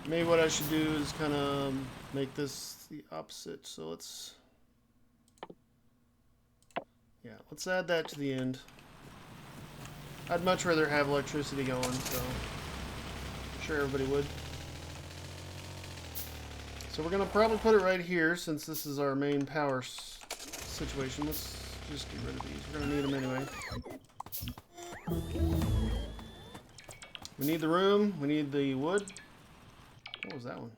Maybe what I should do is kind of make this the opposite. So let's, yeah, let's add that to the end. I'd much rather have electricity going, so I'm sure everybody would. So we're gonna probably put it right here since this is our main power situation. Let's just get rid of these. We're gonna need them anyway. We need the room. We need the wood. What was that one?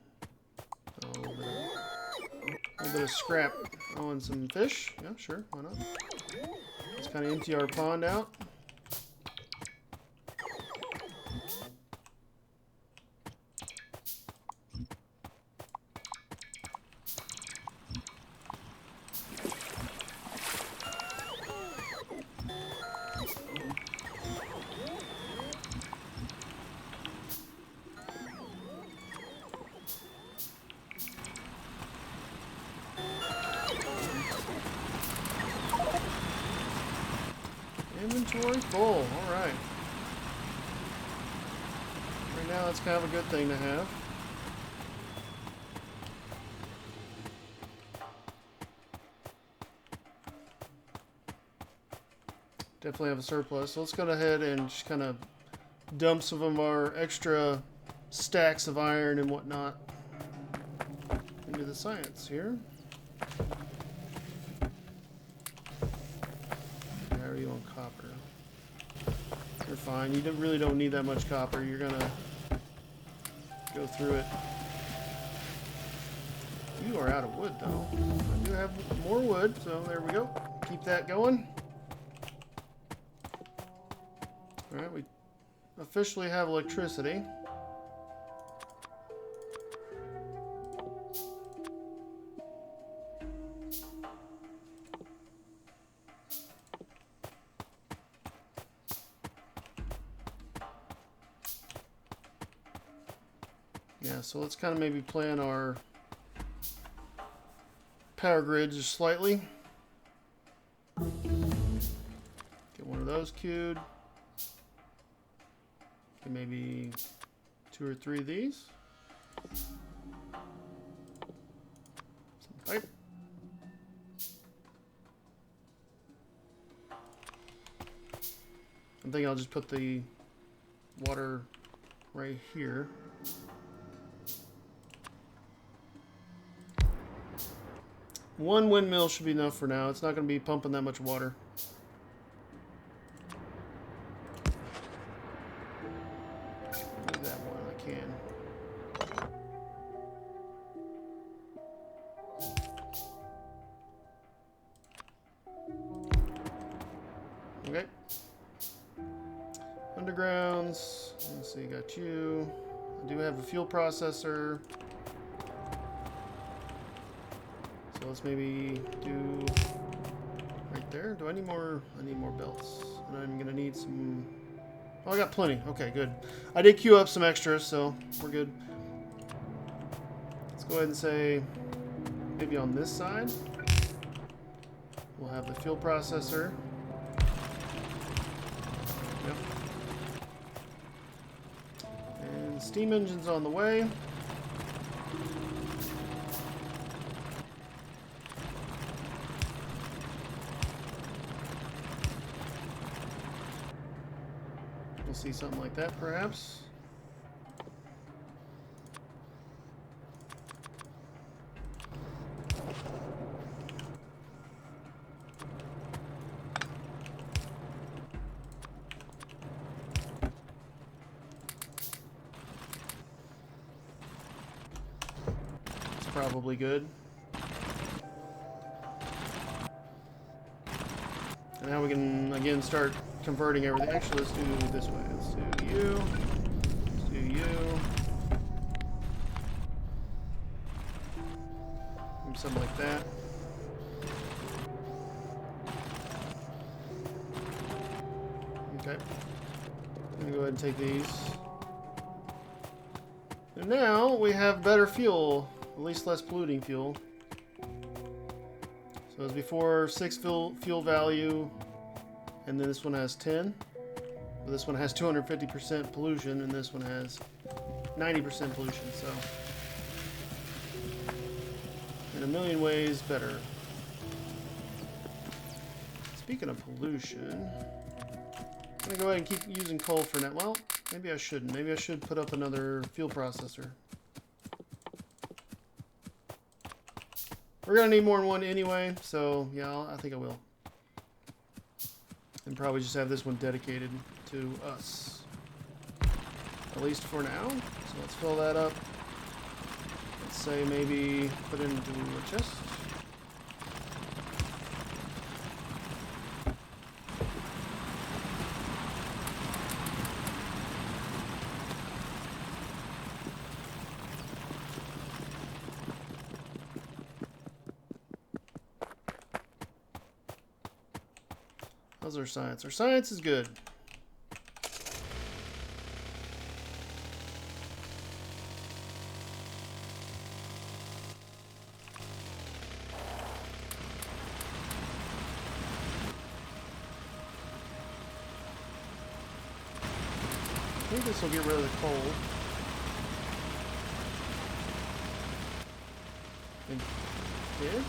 Oh, a little bit of scrap. Oh, and some fish. Yeah, sure. Why not? Let's kind of empty our pond out. Inventory full. Alright. Right now, that's kind of a good thing to have. Definitely have a surplus. So let's go ahead and just kind of dump some of our extra stacks of iron and whatnot into the science here. How are you on copper? You're fine. You really don't need that much copper. You're gonna go through it. You are out of wood, though. I do have more wood, so there we go. Keep that going. Alright, we officially have electricity. Yeah, so let's kind of maybe plan our power grid just slightly. Get one of those queued. Get maybe 2 or 3 of these. Some pipe. I think I'll just put the water right here. One windmill should be enough for now. It's not going to be pumping that much water. Do that one, I can. Okay. Undergrounds. Let's see, got you. I do have a fuel processor. So let's maybe do right there. Do I need more? I need more belts. And I'm gonna need some. Oh, I got plenty. Okay, good. I did queue up some extras, so we're good. Let's go ahead and say maybe on this side we'll have the fuel processor. Yep. And steam engine's on the way. We'll see something like that, perhaps. It's probably good. And now we can, again, start converting everything. Actually, let's do it this way. Let's do you. Let's do you. Maybe something like that. Okay. I'm gonna go ahead and take these. And now we have better fuel. At least less polluting fuel. So as before, 6 fuel value. And then this one has 10. This one has 250% pollution, and this one has 90% pollution, so in a million ways better. Speaking of pollution, I'm gonna go ahead and keep using coal for now. Well, maybe I shouldn't. Maybe I should put up another fuel processor. We're gonna need more than one anyway, so yeah, I think I will. And probably just have this one dedicated to us. At least for now. So let's fill that up. Let's say maybe put it into a chest. How's our science? Our science is good. I think this will get rid of the coal. It did?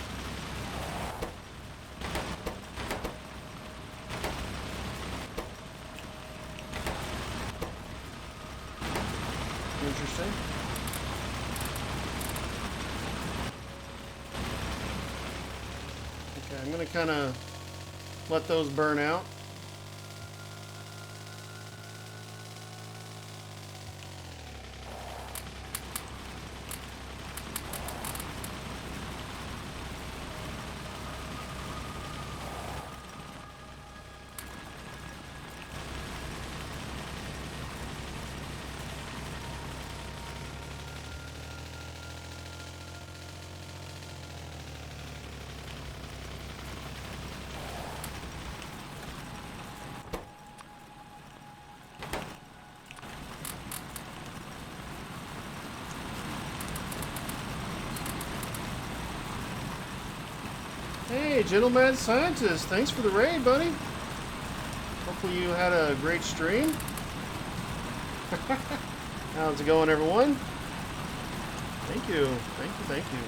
Interesting. Okay, I'm going to kind of let those burn out. Hey, Gentleman Scientist, thanks for the raid, buddy. Hopefully you had a great stream. How's it going, everyone? Thank you, thank you, thank you.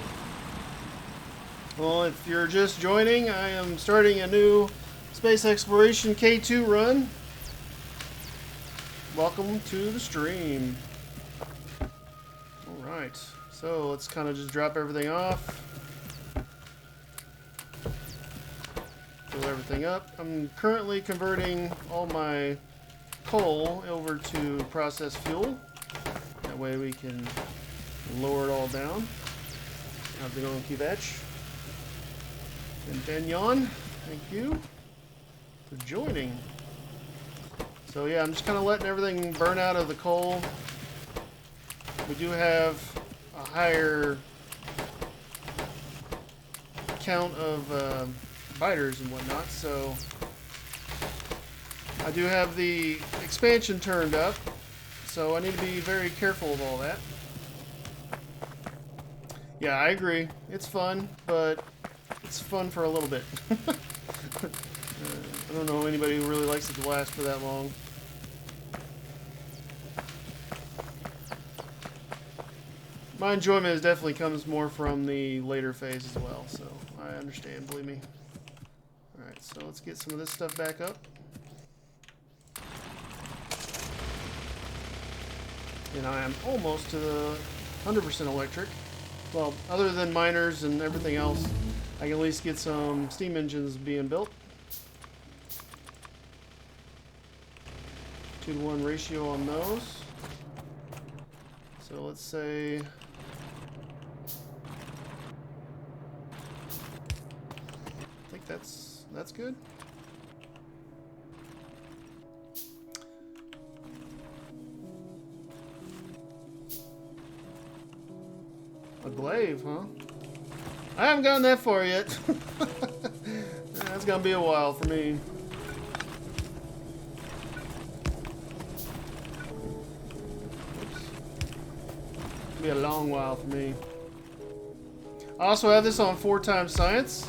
Well, if you're just joining, I am starting a new Space Exploration K2 run. Welcome to the stream. Alright, so let's kind of just drop everything off. Fill everything up. I'm currently converting all my coal over to processed fuel. That way we can lower it all down. How's it going, Kivech? And Benyon, thank you for joining. So yeah, I'm just kind of letting everything burn out of the coal. We do have a higher count of biters and whatnot, so I do have the expansion turned up, so I need to be very careful of all that. Yeah, I agree. It's fun, but it's fun for a little bit. I don't know anybody who really likes it to last for that long. My enjoyment is definitely comes more from the later phase as well, so I understand, believe me. Alright, so let's get some of this stuff back up. And I am almost to the 100% electric. Well, other than miners and everything else, I can at least get some steam engines being built. 2-to-1 ratio on those. So let's say I think that's good. A glaive, huh? I haven't gotten that far yet. That's gonna be a while for me. Be a long while for me. I also have this on 4x science,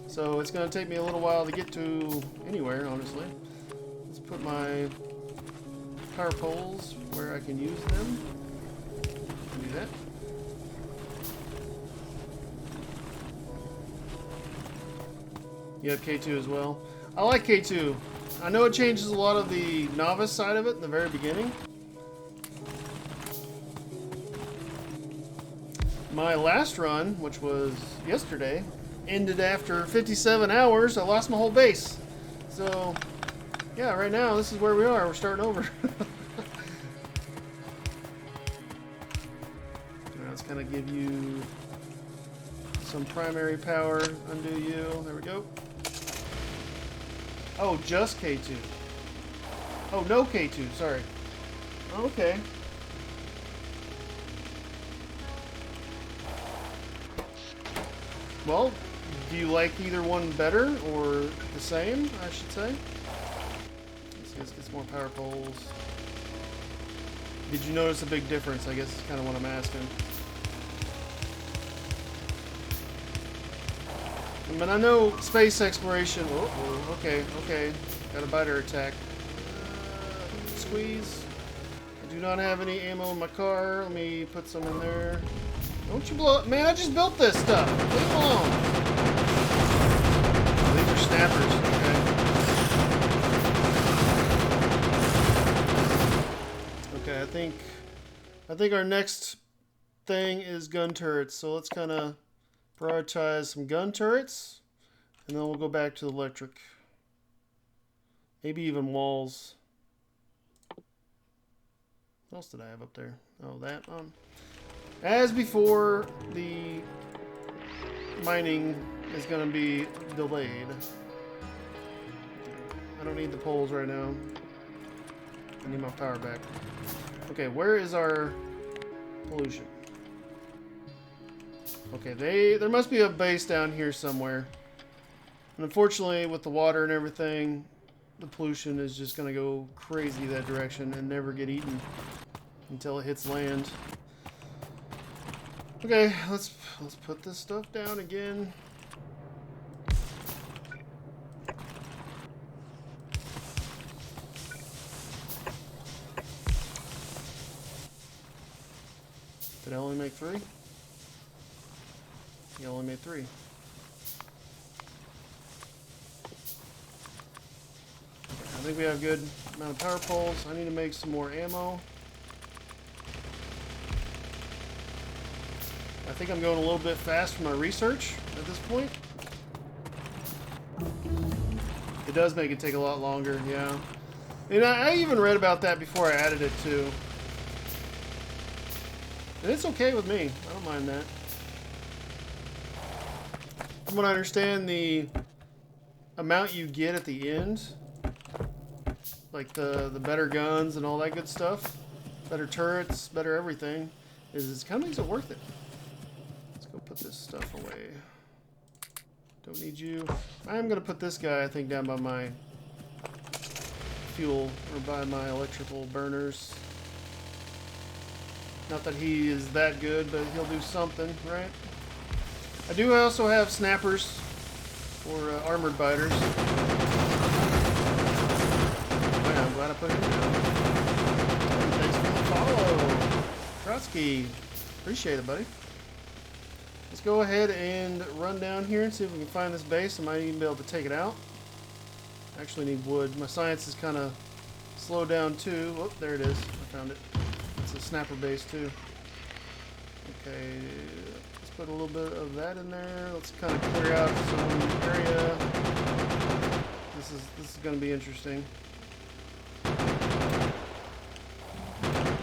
so it's going to take me a little while to get to anywhere, honestly. Let's put my power poles where I can use them. that. You have K2 as well. I like K2. I know it changes a lot of the novice side of it in the very beginning. My last run, which was yesterday, ended after 57 hours. I lost my whole base. So, yeah, right now this is where we are. We're starting over. Now let's kind of give you some primary power. Undo you. There we go. Oh, just K2. Oh, no K2. Sorry. Okay. Well, do you like either one better or the same, I should say? Let's get some more power poles. Did you notice a big difference? I guess is kind of what I'm asking. I mean, I know space exploration. Oh, okay. Got a biter attack. Squeeze. I do not have any ammo in my car. Let me put some in there. Don't you blow it. Man, I just built this stuff. Leave it alone. Oh, these are snappers. Okay. Okay, I think our next thing is gun turrets. So let's kind of prioritize some gun turrets, and then we'll go back to the electric. Maybe even walls. What else did I have up there? Oh, that. As before, the mining is going to be delayed. I don't need the poles right now. I need my power back. Okay, where is our pollution? Okay, there must be a base down here somewhere. And unfortunately, with the water and everything, the pollution is just going to go crazy that direction and never get eaten until it hits land. Okay, let's put this stuff down again. Did I only make 3? You only made 3. Okay, I think we have a good amount of power poles. I need to make some more ammo. I think I'm going a little bit fast for my research at this point. It does make it take a lot longer, yeah. And I even read about that before I added it too. And it's okay with me. I don't mind that. From what I understand, the amount you get at the end, like the better guns and all that good stuff, better turrets, better everything, is it kind of makes it worth it. Let's go put this stuff away. Don't need you. I am going to put this guy, I think, down by my fuel, or by my electrical burners. Not that he is that good, but he'll do something, right? I do also have snappers for armored biters. Oh, yeah, I'm glad I put it in there. Thanks for the follow, Trotsky. Appreciate it, buddy. Let's go ahead and run down here and see if we can find this base. I might even be able to take it out. I actually need wood. My science is kind of slowed down too. Oh, there it is. I found it. It's a snapper base too. Okay, let's put a little bit of that in there. Let's kind of clear out some area. This is going to be interesting.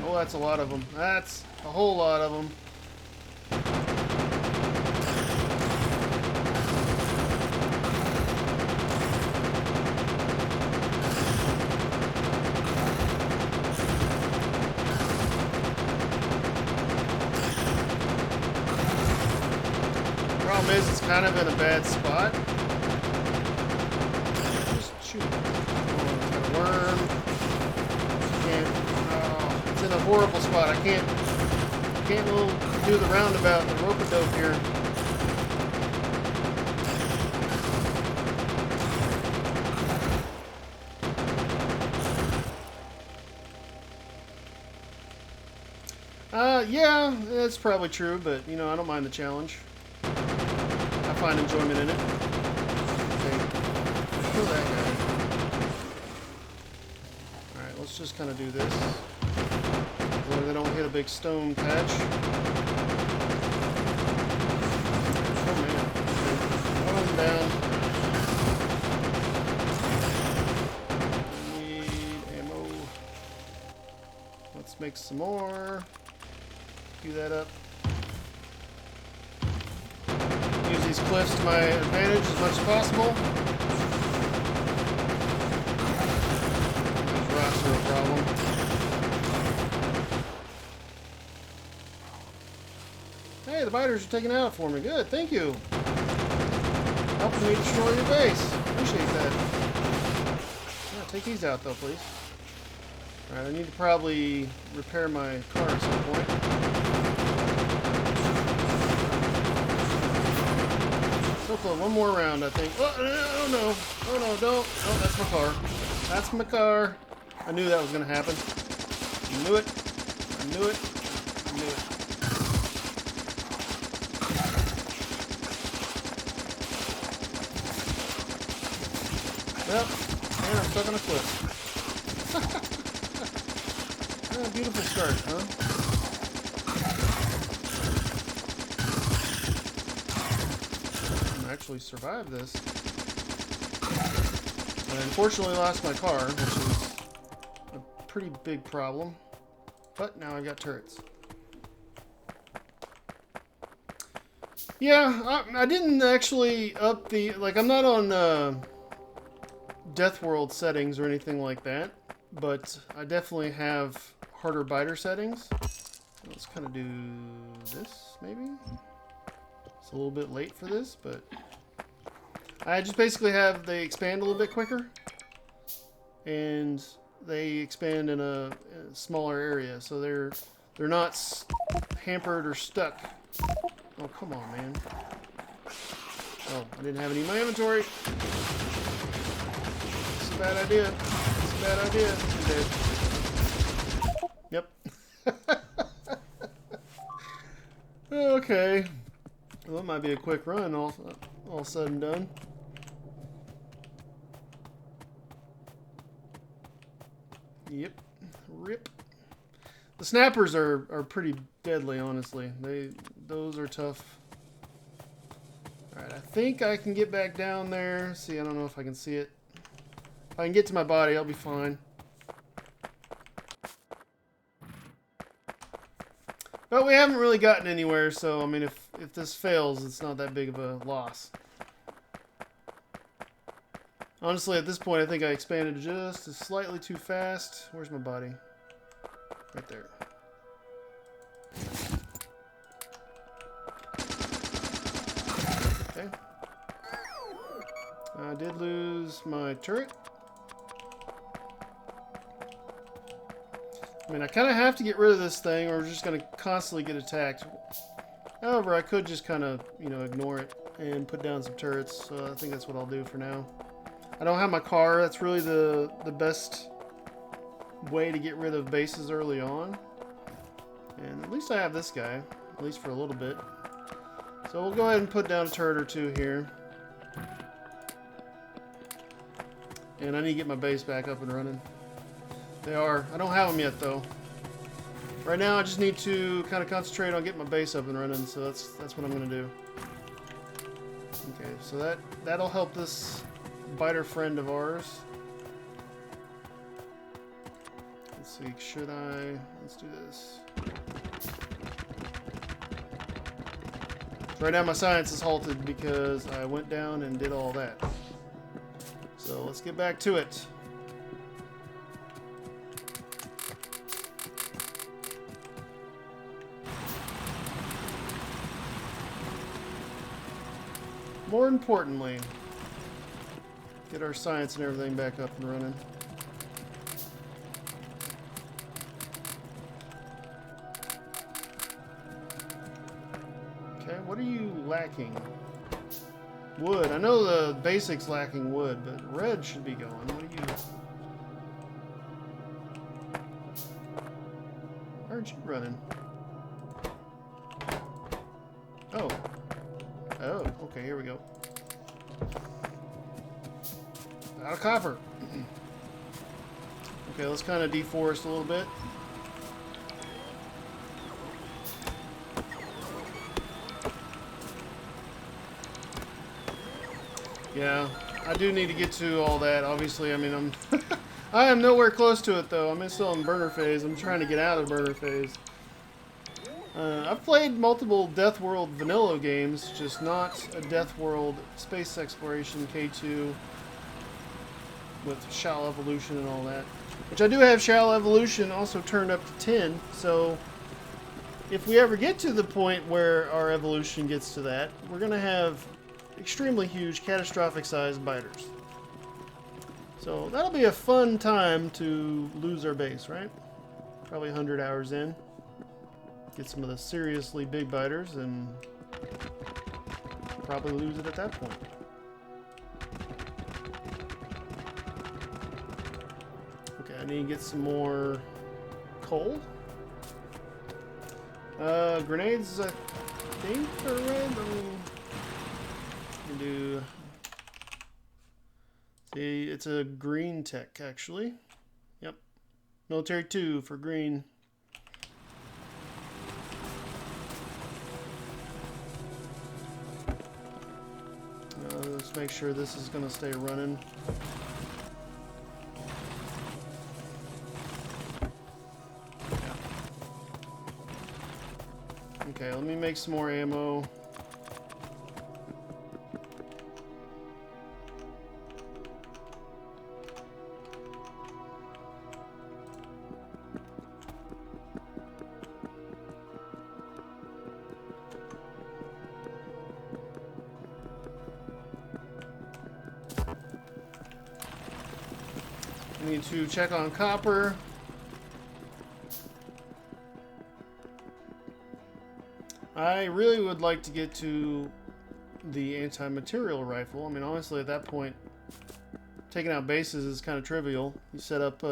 Oh, that's a lot of them. That's a whole lot of them. Problem is, it's kind of in a bad spot. Just shoot. Oh, it's got a worm. Oh, it's in a horrible spot. I can't do the roundabout and the rope-a-dope here. Yeah, that's probably true, but, you know, I don't mind the challenge. I find enjoyment in it. Okay, kill that guy. Alright, let's just kind of do this. As long as I don't hit a big stone patch. Oh, man. Okay. One down. Let's make some more. Cue that up. Use these cliffs to my advantage as much as possible. These rocks are a problem. Hey, the biters are taking it out for me. Good, thank you. Helping me destroy your base. Appreciate that. Yeah, take these out though, please. Alright, I need to probably repair my car at some point. So close, one more round, I think. Oh no! Oh no, don't! Oh, that's my car. That's my car. I knew that was going to happen. I knew it. I knew it. I knew it. Well, and I'm stuck on a cliff. Beautiful start, huh? I actually survived this. I unfortunately lost my car, which is a pretty big problem. But now I got turrets. Yeah, I didn't actually up the... Like, I'm not on Death World settings or anything like that. But I definitely have harder biter settings. Let's kind of do this, maybe? It's a little bit late for this, but... I just basically have they expand a little bit quicker. And they expand in a smaller area, so they're not hampered or stuck. Oh, come on, man. Oh, I didn't have any in my inventory. It's a bad idea. It's a bad idea. I'm dead. Yep. Okay. Well, that might be a quick run, all said and done. Yep. Rip. The snappers are pretty deadly, honestly. Those are tough. Alright, I think I can get back down there. See, I don't know if I can see it. If I can get to my body, I'll be fine. But we haven't really gotten anywhere, so I mean, if this fails, it's not that big of a loss. Honestly, at this point, I think I expanded just slightly too fast. Where's my body? Right there. Okay. I did lose my turret. I mean, I kind of have to get rid of this thing, or we're just going to constantly get attacked. However, I could just kind of, you know, ignore it and put down some turrets. So I think that's what I'll do for now. I don't have my car. That's really the best way to get rid of bases early on. And at least I have this guy, at least for a little bit. So we'll go ahead and put down a turret or two here. And I need to get my base back up and running. They are. I don't have them yet, though. Right now, I just need to kind of concentrate on getting my base up and running, so that's what I'm going to do. Okay, so that'll help this biter friend of ours. Let's see, should I... Let's do this. Right now, my science is halted because I went down and did all that. So let's get back to it. More importantly, get our science and everything back up and running. Okay, what are you lacking? Wood. I know the basics lacking wood, but red should be going. What are you... Why aren't you running? Okay, here we go. Out of copper. Okay, let's kind of deforest a little bit. Yeah, I do need to get to all that. Obviously, I mean, I am nowhere close to it though. I'm still in burner phase. I'm trying to get out of burner phase. I've played multiple Death World vanilla games, just not a Death World Space Exploration K2 with Schall Evolution and all that. Which I do have Schall Evolution also turned up to 10, so if we ever get to the point where our evolution gets to that, we're going to have extremely huge catastrophic sized biters. So that'll be a fun time to lose our base, right? Probably 100 hours in. Get some of the seriously big biters and probably lose it at that point. Okay, I need to get some more coal. Grenades, I think, are red. Do see, it's a green tech actually. Yep, military 2 for green. Let's make sure this is going to stay running. Yeah. Okay, let me make some more ammo. I need to check on copper. I really would like to get to the anti-material rifle. I mean, honestly, at that point, taking out bases is kind of trivial. You set up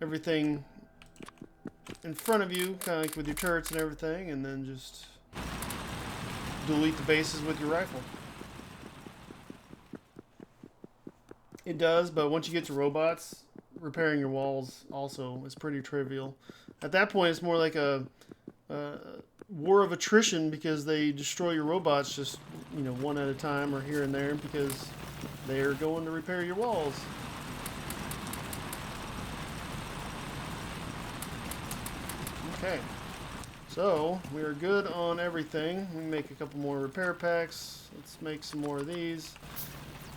everything in front of you, kind of like with your turrets and everything, and then just delete the bases with your rifle. It does, but once you get to robots, repairing your walls also is pretty trivial. At that point, it's more like a war of attrition because they destroy your robots just, you know, one at a time or here and there because they're going to repair your walls. Okay, so we are good on everything. We can make a couple more repair packs. Let's make some more of these.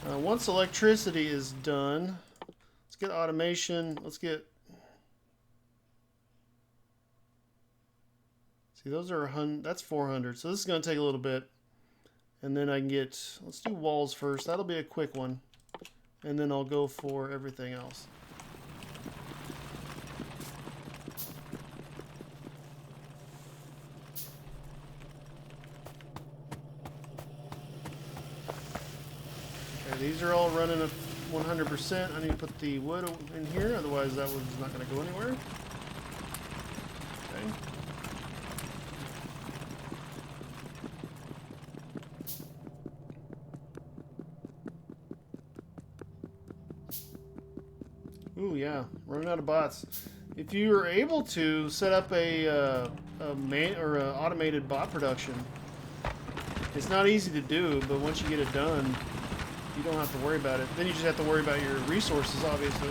Once electricity is done, let's get automation. Let's get... See, those are that's 400, so this is going to take a little bit. And then I can get... Let's do walls first. That'll be a quick one. And then I'll go for everything else. These are all running at 100%. I need to put the wood in here, otherwise that wood's not going to go anywhere. Okay. Ooh, yeah, running out of bots. If you are able to set up a automated bot production, it's not easy to do, but once you get it done, you don't have to worry about it. Then you just have to worry about your resources, obviously.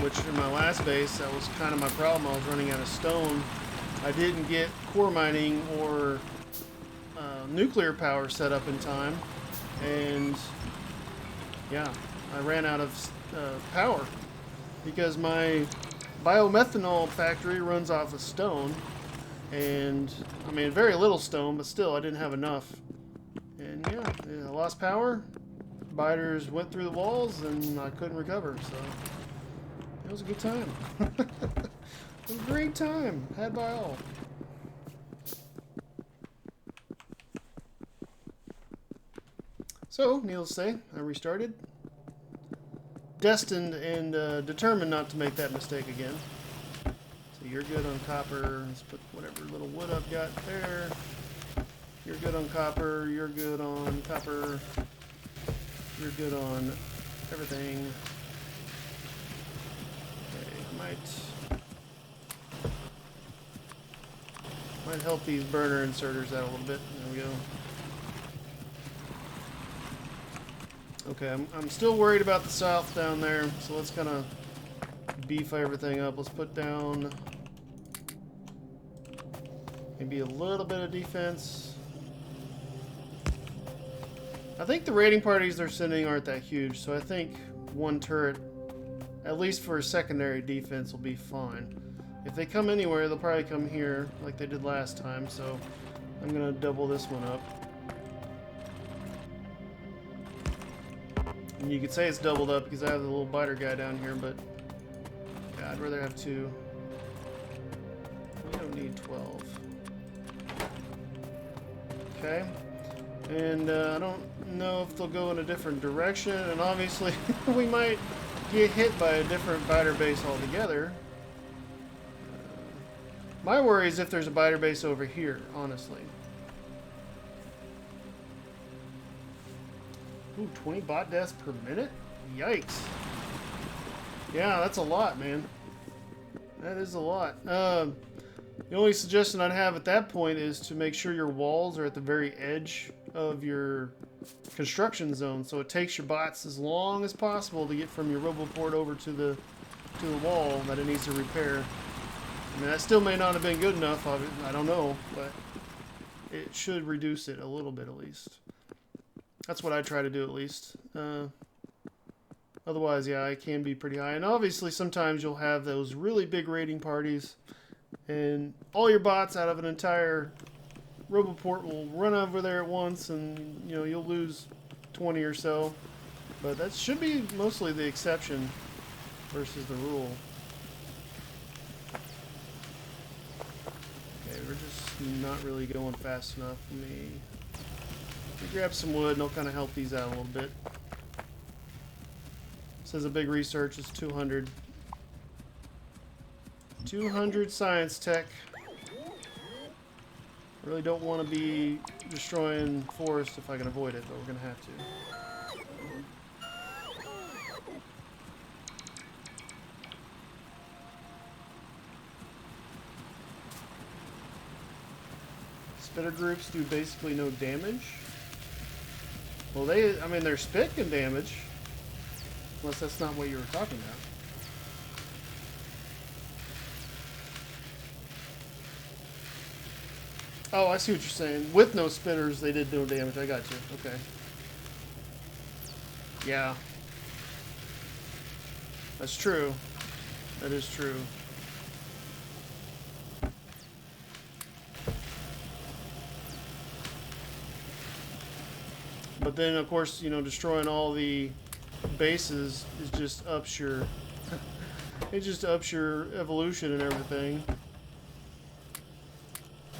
Which in my last base, that was kind of my problem. I was running out of stone. I didn't get core mining or nuclear power set up in time. And yeah, I ran out of power because my biomethanol factory runs off of stone. And I mean, very little stone, but still I didn't have enough. And yeah, I lost power. Biters went through the walls and I couldn't recover, so it was a good time. It was a great time, had by all. So, needless to say, I restarted. Destined and determined not to make that mistake again. So You're good on copper. Let's put whatever little wood I've got there. You're good on copper. You're good on copper. You're good on everything. Okay, might help these burner inserters out a little bit. There we go. Okay, I'm still worried about the south down there, so let's kind of beef everything up. Let's put down maybe a little bit of defense. I think the raiding parties they're sending aren't that huge, so I think one turret, at least for a secondary defense, will be fine. If they come anywhere, they'll probably come here like they did last time, so I'm going to double this one up. And you could say it's doubled up because I have the little biter guy down here, but yeah, I'd rather have 2. We don't need 12. Okay. And I don't know if they'll go in a different direction, and obviously we might get hit by a different biter base altogether. My worry is if there's a biter base over here, honestly. Ooh, 20 bot deaths per minute? Yikes. Yeah, that's a lot, man. That is a lot. The only suggestion I'd have at that point is to make sure your walls are at the very edge of your construction zone, so it takes your bots as long as possible to get from your roboport over to the wall that it needs to repair. I mean, that still may not have been good enough, I don't know, but it should reduce it a little bit at least. That's what I try to do at least. Otherwise, yeah, it can be pretty high. And obviously, sometimes you'll have those really big raiding parties, and all your bots out of an entire roboport will run over there at once, and you know you'll lose 20 or so. But that should be mostly the exception versus the rule. Okay, we're just not really going fast enough. Let me grab some wood, and I'll kind of help these out a little bit. Says a big research is 200. 200 science tech. Really don't want to be destroying forest if I can avoid it, but we're going to have to. Spitter groups do basically no damage. Well, I mean, their spit can damage. Unless that's not what you were talking about. Oh, I see what you're saying. With no spitters, they did no damage. I got you. Okay. Yeah. That's true. That is true. But then, of course, you know, destroying all the bases is just ups your it just ups your evolution and everything.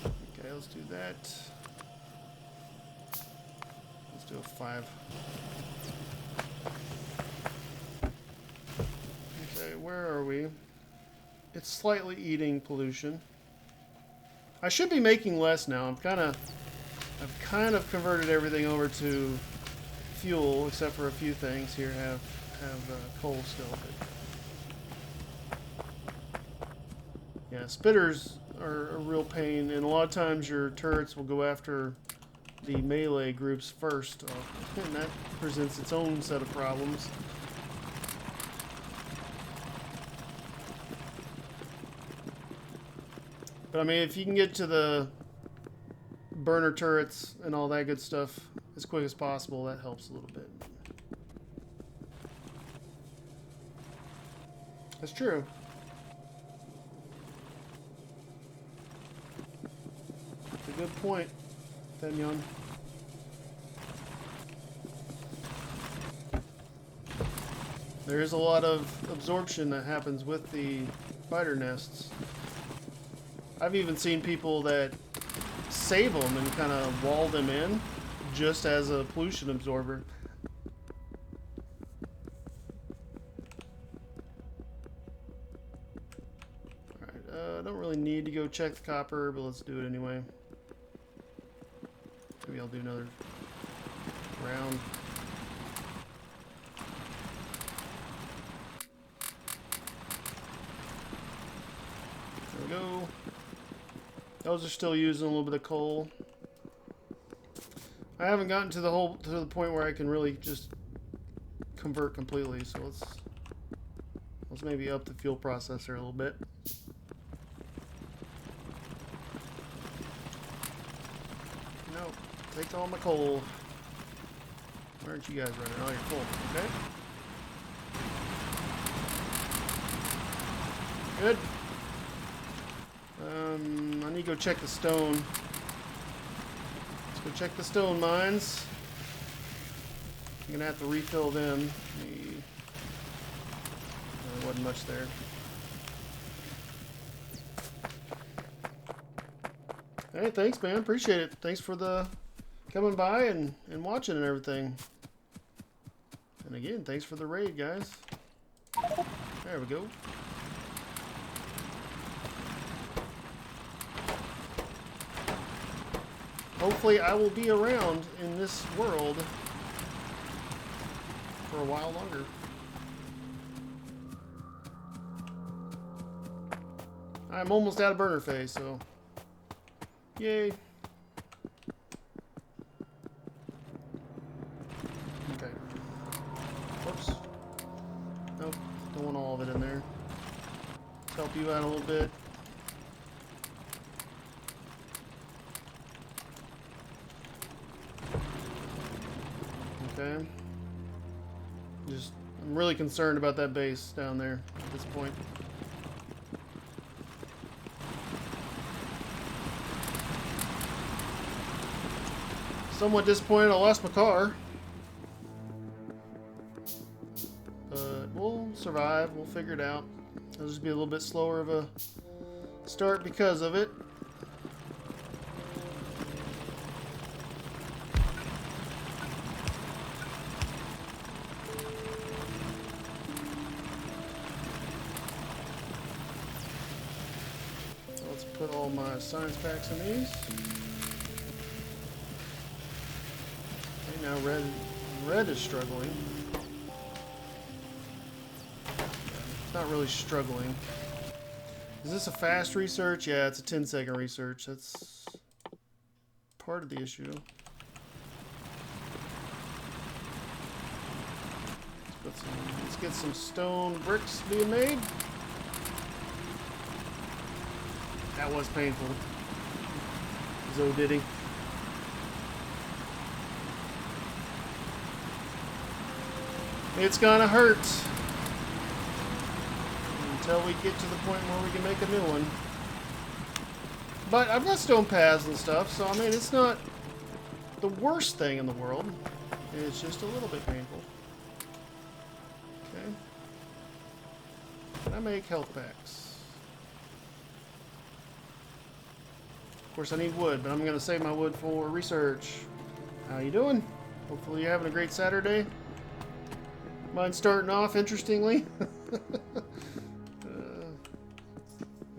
Okay, let's do that. Let's do a 5. Okay, where are we? It's slightly eating pollution. I should be making less now. I've kind of converted everything over to fuel, except for a few things here have coal still. But yeah, spitters are a real pain, and a lot of times your turrets will go after the melee groups first, and that presents its own set of problems. But I mean, if you can get to the burner turrets and all that good stuff as quick as possible, that helps a little bit. That's true. That's a good point, Tenyon. There is a lot of absorption that happens with the spider nests. I've even seen people that save them and kind of wall them in just as a pollution absorber. Alright, don't really need to go check the copper, but let's do it anyway. Maybe I'll do another round. There we go. Those are still using a little bit of coal. I haven't gotten to the point where I can really just convert completely, so let's maybe up the fuel processor a little bit. No, take all my coal. Why aren't you guys running? Oh, you're full. Okay. Good. I need to go check the stone. Let's go check the stone mines. I'm gonna have to refill them. There wasn't much there. Hey, thanks, man. Appreciate it. Thanks for the coming by and watching and everything. And again, thanks for the raid, guys. There we go. Hopefully I will be around in this world for a while longer. I'm almost out of burner phase, so yay. Okay. Whoops. Nope, don't want all of it in there. Let's help you out a little bit. Okay. I'm really concerned about that base down there at this point. Somewhat disappointed I lost my car. But we'll survive. We'll figure it out. It'll just be a little bit slower of a start because of it. Let's put all my science packs in these. Now red is struggling. It's not really struggling. Is this a fast research? Yeah, it's a 10-second research. That's part of the issue. Let's get some stone bricks being made. That was painful. So did he. It's gonna hurt until we get to the point where we can make a new one. But I've got stone paths and stuff, so I mean, it's not the worst thing in the world. It's just a little bit painful. Okay. Can I make health packs? Of course, I need wood, but I'm gonna save my wood for research. How you doing? Hopefully you're having a great Saturday. Mine's starting off interestingly. Okay,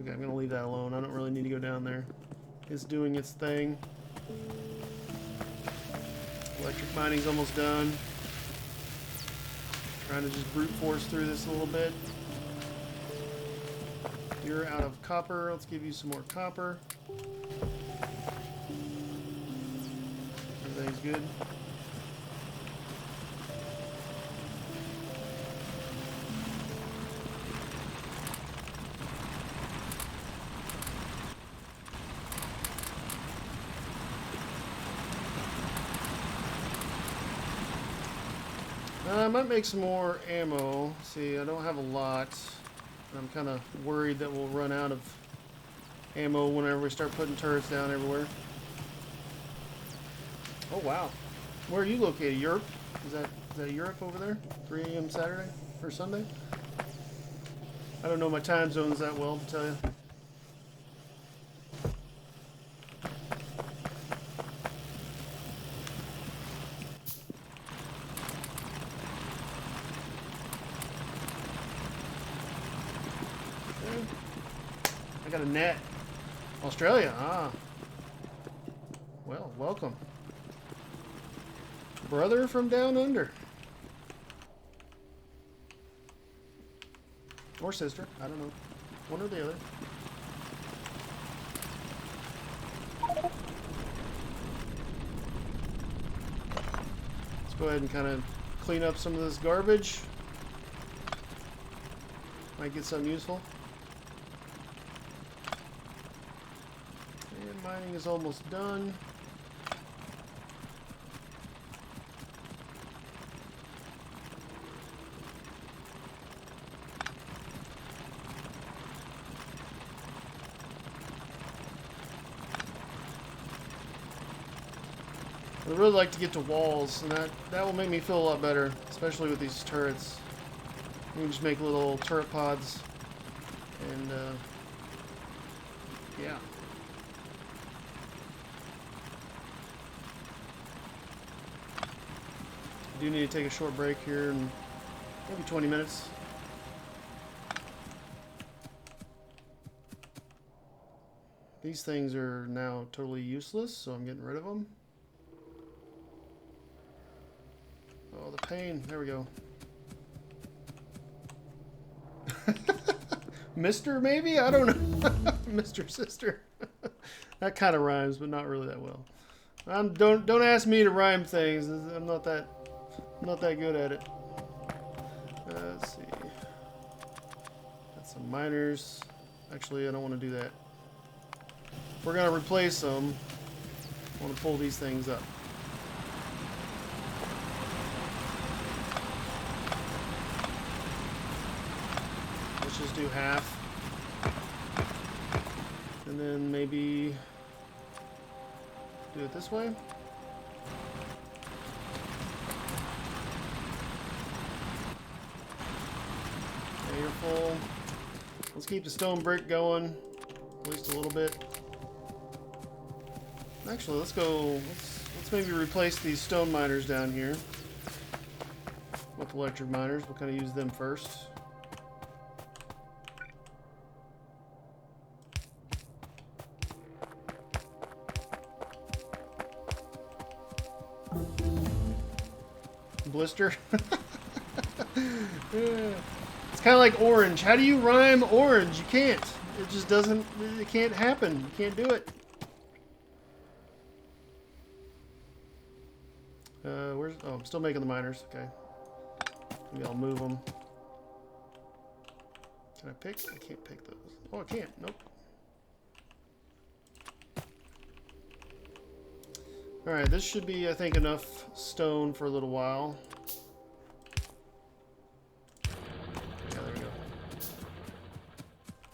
I'm gonna leave that alone. I don't really need to go down there. It's doing its thing. Electric mining's almost done. Trying to just brute force through this a little bit. You're out of copper. Let's give you some more copper. Everything's good. I might make some more ammo. See, I don't have a lot. I'm kind of worried that we'll run out of ammo whenever we start putting turrets down everywhere. Oh, wow. Where are you located? Europe? Is that Europe over there? 3 a.m. Saturday or Sunday? I don't know my time zones that well, to tell you. I got a net. Australia, ah. Well, welcome. Brother from down under. Or sister, I don't know. One or the other. Let's go ahead and kind of clean up some of this garbage. Might get something useful. And mining is almost done. I'd really like to get to walls, and that will make me feel a lot better, especially with these turrets. We can just make little turret pods, and yeah. I do need to take a short break here in maybe 20 minutes. These things are now totally useless, so I'm getting rid of them. Oh, the pain. There we go. Mister, maybe? I don't know. Mr. Sister. That kind of rhymes, but not really that well. Don't ask me to rhyme things. I'm not that good at it. Let's see. Got some miners. Actually, I don't want to do that. If we're gonna replace them, I want to pull these things up. Let's just do half. And then maybe do it this way. Okay, you're full. Let's keep the stone brick going, at least a little bit. Actually, let's maybe replace these stone miners down here with electric miners. We'll kind of use them first. Blister. It's kind of like orange. How do you rhyme orange? You can't. It just doesn't. It can't happen. You can't do it. Where's? Oh, I'm still making the miners. Okay. Maybe I'll move them. Can I pick? I can't pick those. Oh, I can't. Nope. Alright, this should be, I think, enough stone for a little while. Yeah, there we go.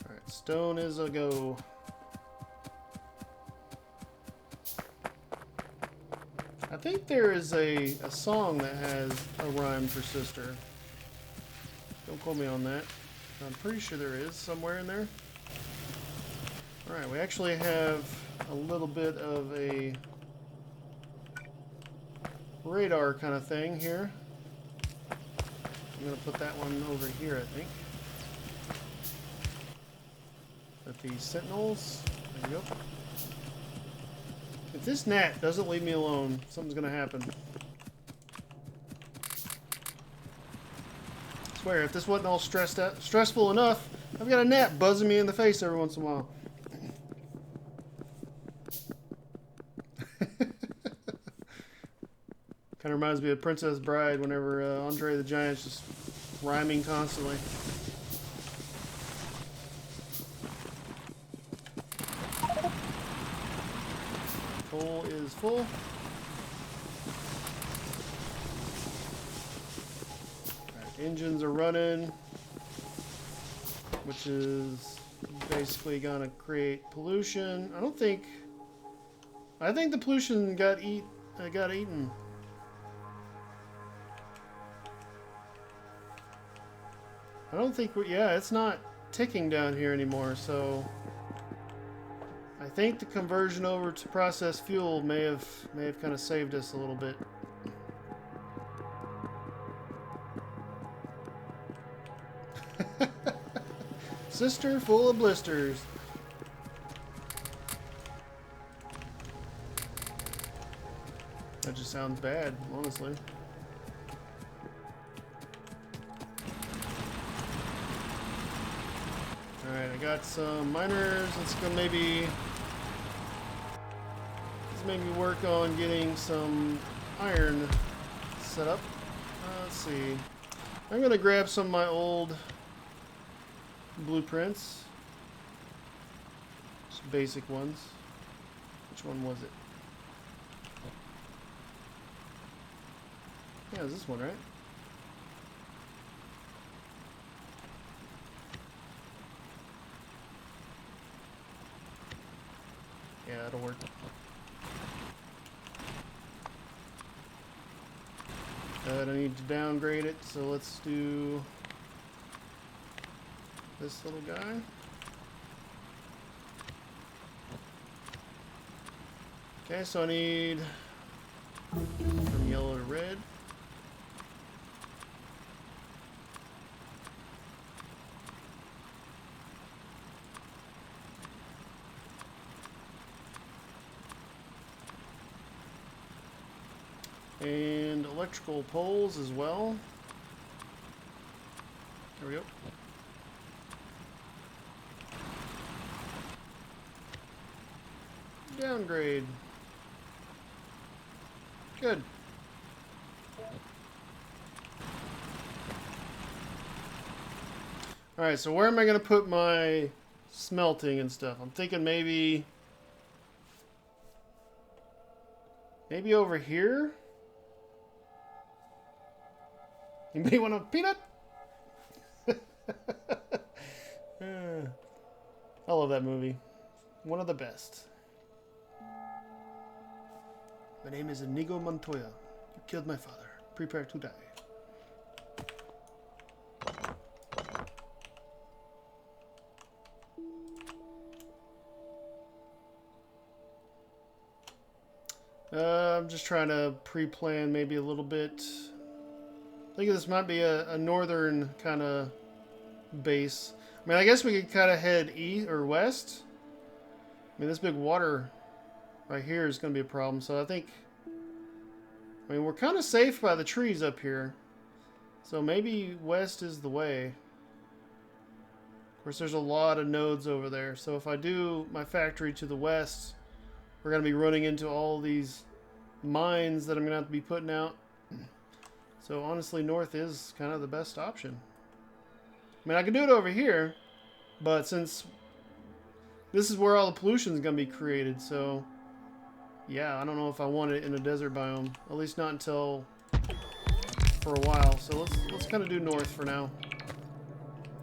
Alright, stone is a go. I think there is a song that has a rhyme for sister. Don't quote me on that. I'm pretty sure there is somewhere in there. Alright, we actually have a little bit of a radar kind of thing here. I'm going to put that one over here, I think. With the sentinels. There you go. If this gnat doesn't leave me alone, something's going to happen. I swear, if this wasn't all stressful enough, I've got a gnat buzzing me in the face every once in a while. Kind of reminds me of Princess Bride whenever Andre the Giant's just rhyming constantly. Coal is full. Right, engines are running, which is basically gonna create pollution. I think the pollution got eaten. I don't think yeah, it's not ticking down here anymore, so I think the conversion over to processed fuel may have kind of saved us a little bit. Sister full of blisters. sounds bad, honestly. Alright, I got some miners. Let's maybe work on getting some iron set up. Let's see. I'm gonna grab some of my old blueprints. Some basic ones. Which one was it? Yeah, it's this one, right? Yeah, that'll work. I need to downgrade it, so let's do this little guy. Okay, so I need from yellow to red. And electrical poles as well. There we go. Downgrade. Good. Alright, so where am I going to put my smelting and stuff? I'm thinking maybe over here? Anybody want a peanut? I love that movie. One of the best. My name is Inigo Montoya. You killed my father. Prepare to die. I'm just trying to pre-plan maybe a little bit. I think this might be a northern kind of base. I mean, I guess we could kind of head east or west. I mean, this big water right here is going to be a problem. So I think, I mean, we're kind of safe by the trees up here. So maybe west is the way. Of course, there's a lot of nodes over there. So if I do my factory to the west, we're going to be running into all these mines that I'm going to have to be putting out. So honestly, north is kind of the best option. I mean, I could do it over here, but since this is where all the pollution is going to be created, so yeah, I don't know if I want it in a desert biome. At least not until for a while. So let's kind of do north for now.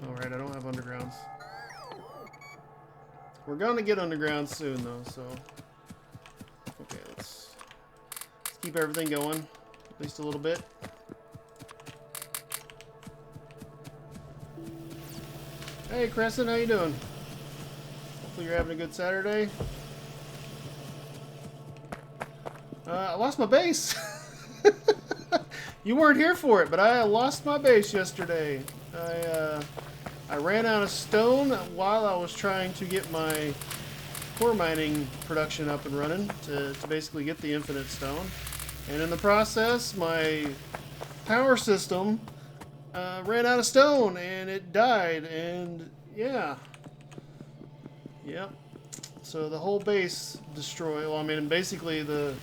All right, I don't have undergrounds. We're going to get underground soon, though. So okay, let's keep everything going, at least a little bit. Hey Crescent, how you doing? Hopefully you're having a good Saturday. I lost my base. You weren't here for it, but I lost my base yesterday. I ran out of stone while I was trying to get my core mining production up and running to basically get the infinite stone. And in the process, my power system ran out of stone and it died, and yeah. Yep. So the whole base destroyed. Well, I mean, basically the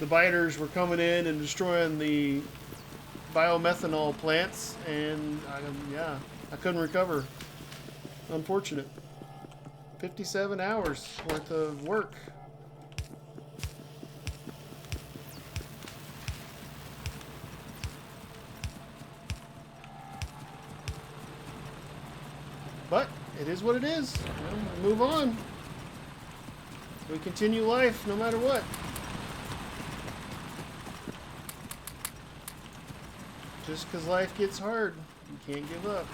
biters were coming in and destroying the biomethanol plants, and I couldn't recover. Unfortunate. 57 hours worth of work. But it is what it is. You know, we move on. We continue life no matter what. Just because life gets hard, you can't give up.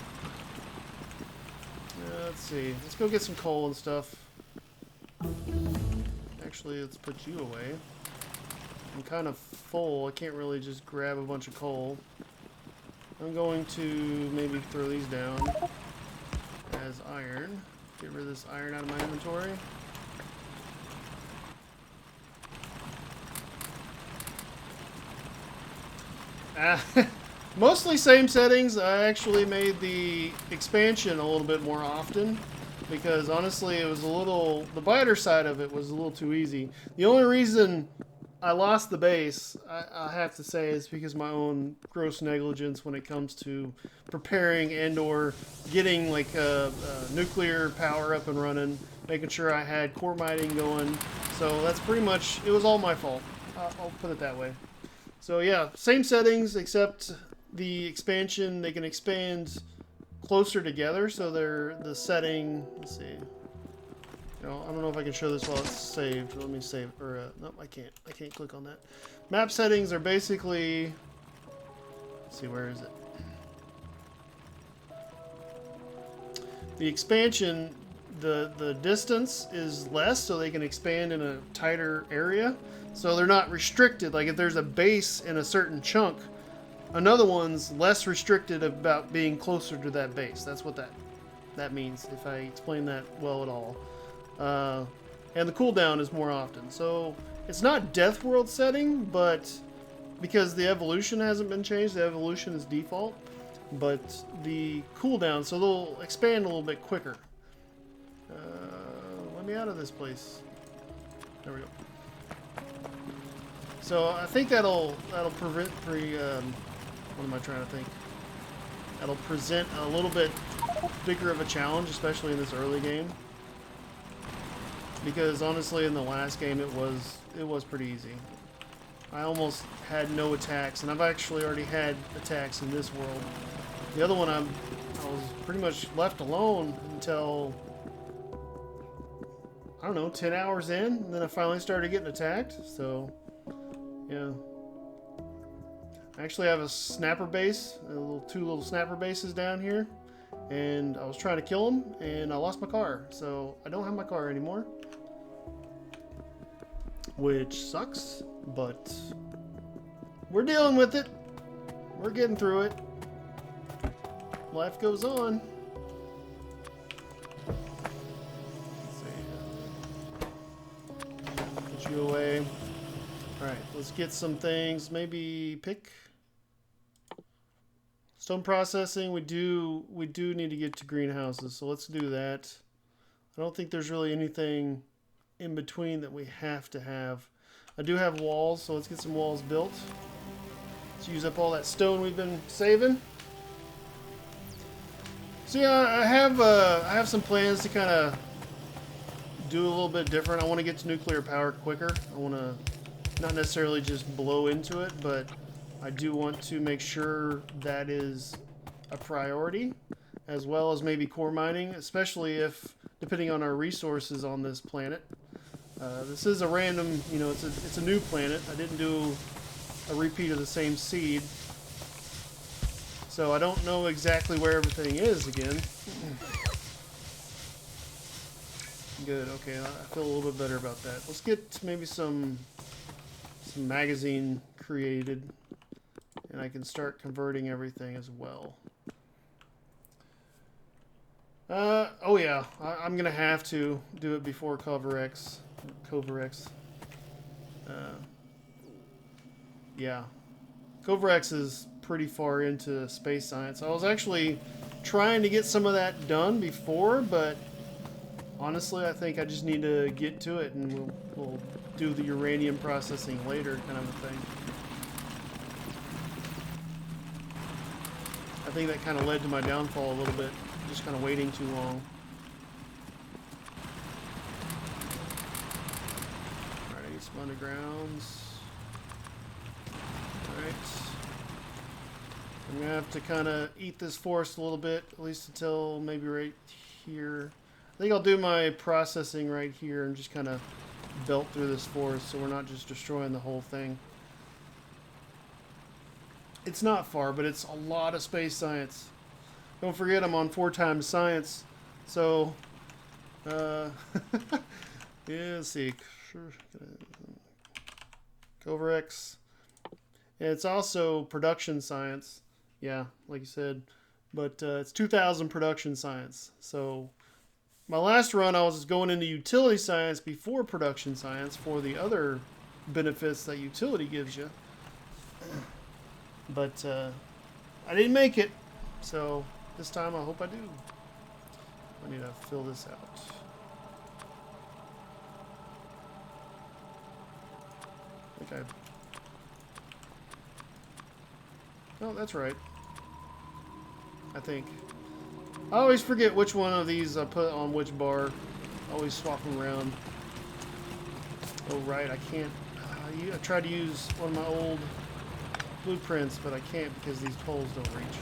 Let's see. Let's go get some coal and stuff. Actually, let's put you away. I'm kind of full. I can't really just grab a bunch of coal. I'm going to maybe throw these down as iron. Get rid of this iron out of my inventory. Mostly same settings. I actually made the expansion a little bit more often because honestly it was a little, the biter side of it was a little too easy. The only reason I lost the base, I have to say, is because of my own gross negligence when it comes to preparing and or getting like a nuclear power up and running, making sure I had core mining going. So that's pretty much, it was all my fault. I'll put it that way. So yeah, same settings except the expansion, they can expand closer together, so they're the setting, let's see. You know, I don't know if I can show this while it's saved. Let me save, or nope, I can't. I can't click on that. Map settings are basically, let's see, where is it? The expansion, the distance is less, so they can expand in a tighter area. So they're not restricted. Like if there's a base in a certain chunk, another one's less restricted about being closer to that base. That's what that means, if I explain that well at all. And the cooldown is more often. So it's not Death World setting, but because the evolution hasn't been changed, the evolution is default. But the cooldown, so they'll expand a little bit quicker. Let me out of this place. There we go. So I think that'll prevent what am I trying to think? That'll present a little bit bigger of a challenge, especially in this early game. Because honestly, in the last game, it was pretty easy. I almost had no attacks, and I've actually already had attacks in this world. The other one, I was pretty much left alone until, I don't know, 10 hours in, and then I finally started getting attacked. So, yeah. I actually have a snapper base, two little snapper bases down here, and I was trying to kill them, and I lost my car, so I don't have my car anymore, which sucks, but we're dealing with it. We're getting through it. Life goes on. Let's see. Put you away. All right, let's get some things. Maybe pick. Stone processing, we do need to get to greenhouses, so let's do that. I don't think there's really anything in between that we have to have. I do have walls, so let's get some walls built. Let's use up all that stone we've been saving. So yeah, I have some plans to kind of do a little bit different. I want to get to nuclear power quicker. I want to not necessarily just blow into it, but I do want to make sure that is a priority, as well as maybe core mining, especially if, depending on our resources on this planet. This is a random, you know, it's a new planet. I didn't do a repeat of the same seed, so I don't know exactly where everything is again. Good, okay, I feel a little bit better about that. Let's get maybe some magazine created, and I can start converting everything as well. Oh yeah, I'm gonna have to do it before Coverex. Yeah, Coverex is pretty far into space science. I was actually trying to get some of that done before, but honestly, I think I just need to get to it, and we'll do the uranium processing later, kind of a thing. I think that kind of led to my downfall a little bit, just kind of waiting too long. Alright, I need some undergrounds. Alright. I'm going to have to kind of eat this forest a little bit, at least until maybe right here. I think I'll do my processing right here and just kind of belt through this forest so we're not just destroying the whole thing. It's not far, but it's a lot of space science. Don't forget I'm on 4 times science. So, yeah, let's see. Coverex. And it's also production science. Yeah, like you said. But it's 2,000 production science. So, my last run I was going into utility science before production science for the other benefits that utility gives you. But I didn't make it, so this time I hope I do. I need to fill this out. I think oh, that's right. I think. I always forget which one of these I put on which bar. I always swap them around. Oh, right, I can't. I tried to use one of my old blueprints, but I can't because these poles don't reach.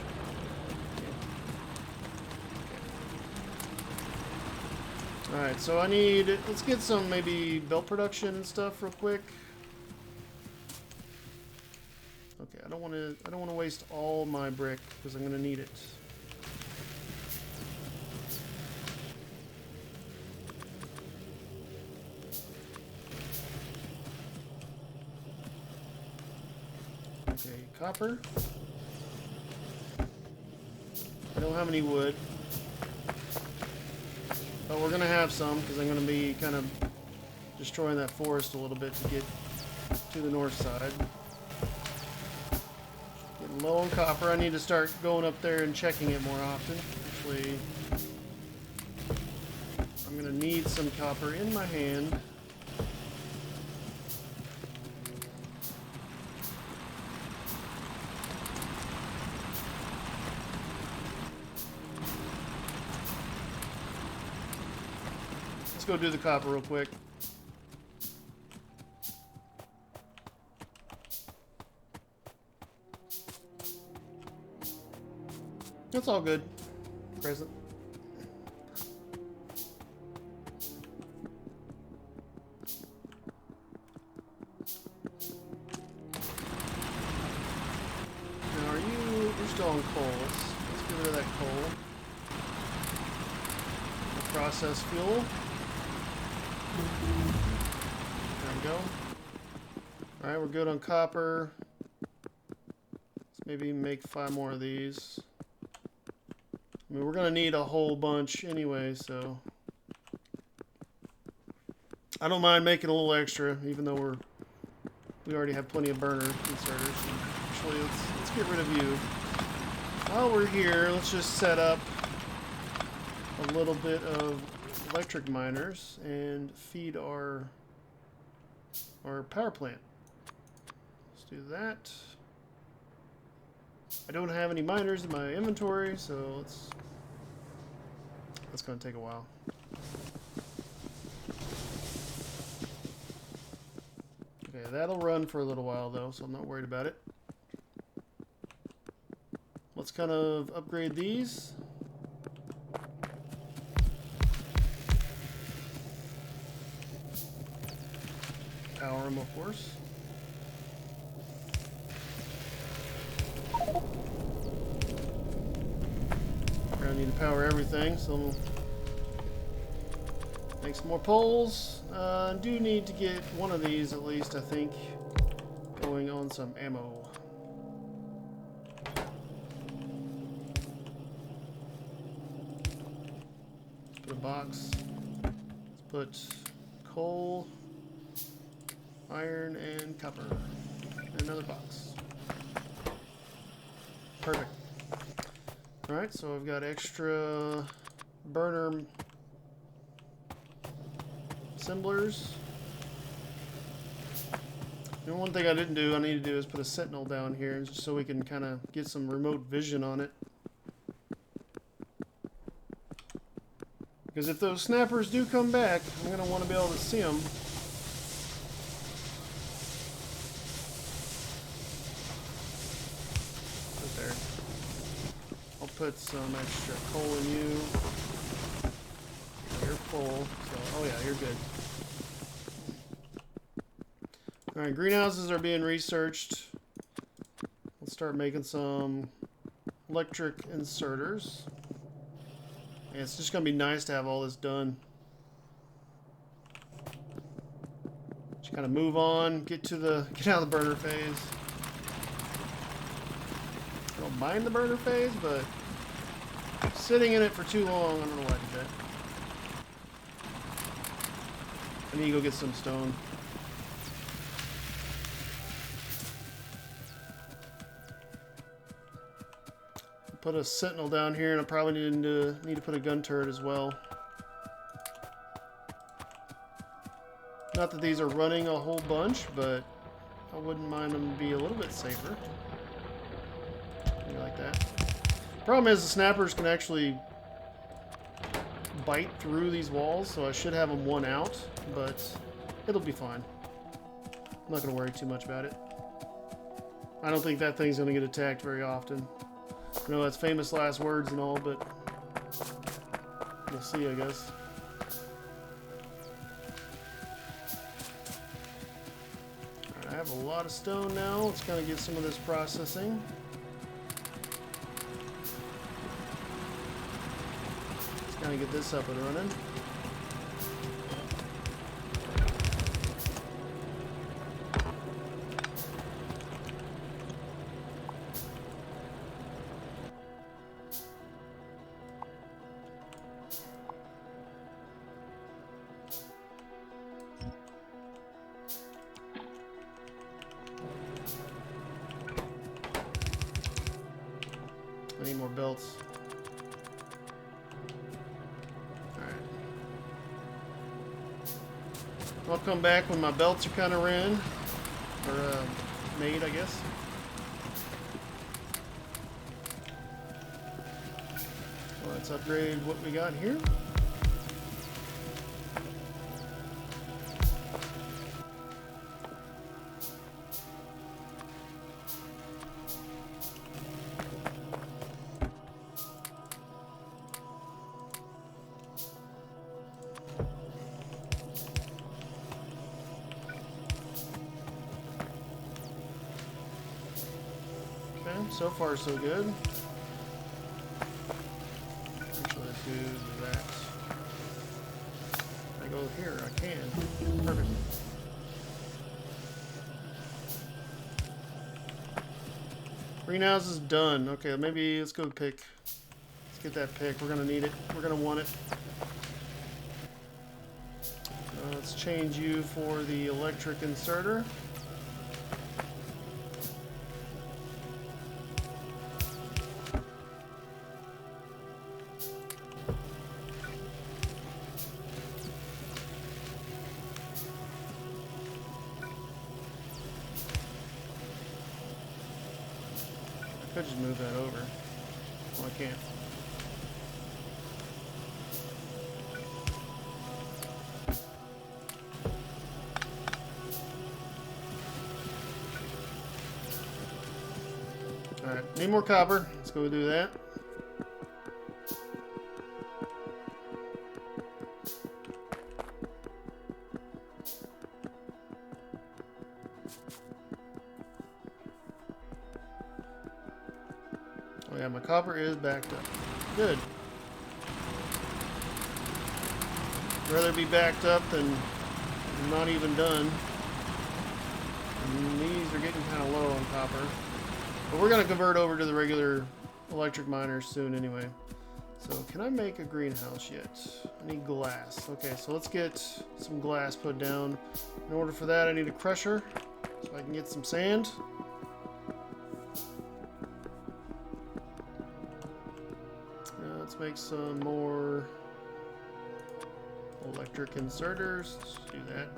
Okay. Alright, so I need. Let's get some maybe belt production and stuff real quick. Okay, I don't want to waste all my brick because I'm going to need it. Okay, copper. I don't have any wood, but we're going to have some because I'm going to be kind of destroying that forest a little bit to get to the north side. Getting low on copper. I need to start going up there and checking it more often. Actually, I'm going to need some copper in my hand. Let's go do the copper real quick. That's all good. Present. Now, you're still on coal. Let's get rid of that coal. The process fuel. There we go. Alright, we're good on copper. Let's maybe make 5 more of these. I mean, we're going to need a whole bunch anyway, so I don't mind making a little extra, even though we already have plenty of burner inserters. Actually, let's get rid of you. While we're here, let's just set up a little bit of electric miners and feed our power plant. Let's do that. I don't have any miners in my inventory, so that's going to take a while. Okay, that'll run for a little while though, so I'm not worried about it. Let's kind of upgrade these. Power them, of course. I need to power everything, so make some more poles. I do need to get one of these at least, I think, going on some ammo. Let's put a box. Let's put coal, iron, and copper. And another box. Perfect. Alright, so I've got extra burner assemblers. And one thing I didn't do, I need to do is put a sentinel down here just so we can kind of get some remote vision on it. Because if those snappers do come back, I'm going to want to be able to see them. Right there. I'll put some extra coal in you. You're full, so oh yeah, you're good. Alright, greenhouses are being researched. Let's start making some electric inserters. And it's just going to be nice to have all this done. Just kind of move on, get out of the burner phase. I don't mind the burner phase, but sitting in it for too long, I don't know why I did that. I need to go get some stone. put a sentinel down here, and I probably need to put a gun turret as well. Not that these are running a whole bunch, but I wouldn't mind them to be a little bit safer. Maybe like that. Problem is the snappers can actually bite through these walls, so I should have them one out, but it'll be fine. I'm not going to worry too much about it. I don't think that thing's going to get attacked very often. I know that's famous last words and all, but we'll see, I guess. Alright, I have a lot of stone now. Let's kind of get some of this processing. Let's kind of get this up and running. I need more belts. Alright. I'll come back when my belts are kind of ran. Or made, I guess. Well, let's upgrade what we got here. So far, so good. Actually, let's do that. If I go here, I can. Perfect. Greenhouse is done. Okay, maybe let's go pick. Let's get that pick. We're gonna need it. We're gonna want it. Let's change you for the electric inserter. I could just move that over. Well, I can't. Alright, need more copper. Let's go do that. Oh yeah, my copper is backed up. Good. Rather be backed up than not even done. And these are getting kind of low on copper. But we're going to convert over to the regular electric miners soon anyway. So can I make a greenhouse yet? I need glass. Okay, so let's get some glass put down. In order for that, I need a crusher so I can get some sand. Let's make some more electric inserters. Let's do that.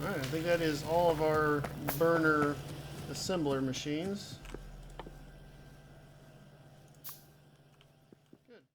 Alright, I think that is all of our burner assembler machines.